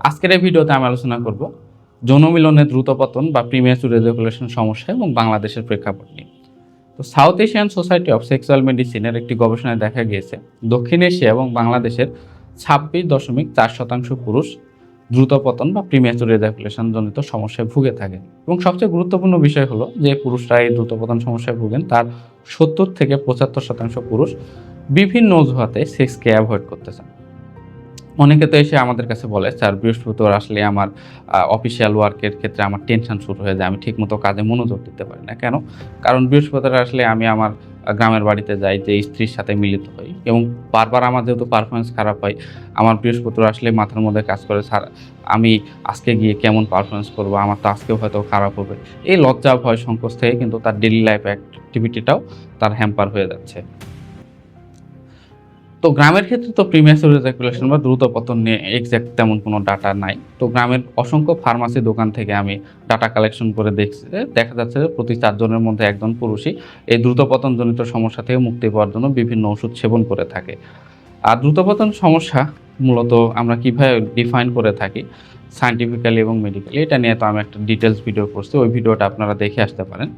আজকের এই ভিডিওতে আমি আলোচনা করব যৌন মিলনের দ্রুত পতন বা প্রিম্যাচুর এজাকুলেশন সমস্যা এবং বাংলাদেশের প্রেক্ষাপট নিয়ে। তো south Asian society of sexual মেডিসিনের একটি গবেষণায় দেখা গিয়েছে দক্ষিণ এশিয়া এবং বাংলাদেশের 26.4% পুরুষ দ্রুত পতন বা প্রিম্যাচুর এজাকুলেশন জনিত সমস্যায় ভুগে থাকেন এবং সবচেয়ে গুরুত্বপূর্ণ বিষয় হলো যে পুরুষরা এই দ্রুত পতন সমস্যায় ভুগেন তার 70 থেকে 75% পুরুষ বিভিন্ন অজুহাতে সেক্সকে অ্যাভয়েড করতে চান। অনেকে তো এসে আমাদের কাছে বলে, স্যার বৃহস্পতিবার আসলে আমার অফিসিয়াল ওয়ার্কের ক্ষেত্রে আমার টেনশন শুরু হয়ে যায়। আমি ঠিকমতো কাজে মনোযোগ দিতে পারি না। কেন? কারণ বৃহস্পতিবার আসলে আমি আমার গ্রামের বাড়িতে যাই, যে স্ত্রীর সাথে মিলিত হই এবং বারবার আমার যেহেতু পারফরম্যান্স খারাপ হয়, আমার বৃহস্পতিবার আসলে মাথার মধ্যে কাজ করে, স্যার আমি আজকে গিয়ে কেমন পারফরম্যান্স করব? আমার তো আজকেও হয়তো খারাপ হবে। এই লজ্জা, ভয়, সংকোচ থেকে কিন্তু তার ডেইলি লাইফ অ্যাক্টিভিটিটাও তার হ্যাম্পার হয়ে যাচ্ছে। তো গ্রামের ক্ষেত্রে তো প্রিম্যাচুর ইজাকুলেশন বা দ্রুত পতন নিয়ে এক্সাক্ট তেমন কোনো ডাটা নাই। তো গ্রামের অসংখ্য ফার্মাসি দোকান থেকে আমি ডাটা কালেকশন করে দেখছি যে দেখা যাচ্ছে যে প্রতি ৪ জনের মধ্যে ১ জন পুরুষই এই দ্রুত পতনজনিত সমস্যা থেকে মুক্তি পাওয়ার জন্য বিভিন্ন ওষুধ সেবন করে থাকে। আর দ্রুত পতন সমস্যা মূলত আমরা কিভাবে ডিফাইন করে থাকি সায়েন্টিফিক্যালি এবং মেডিকেলি, এটা নিয়ে তো আমি একটা ডিটেইলস ভিডিও করছি। ওই ভিডিওটা আপনারা দেখে আসতে পারেন।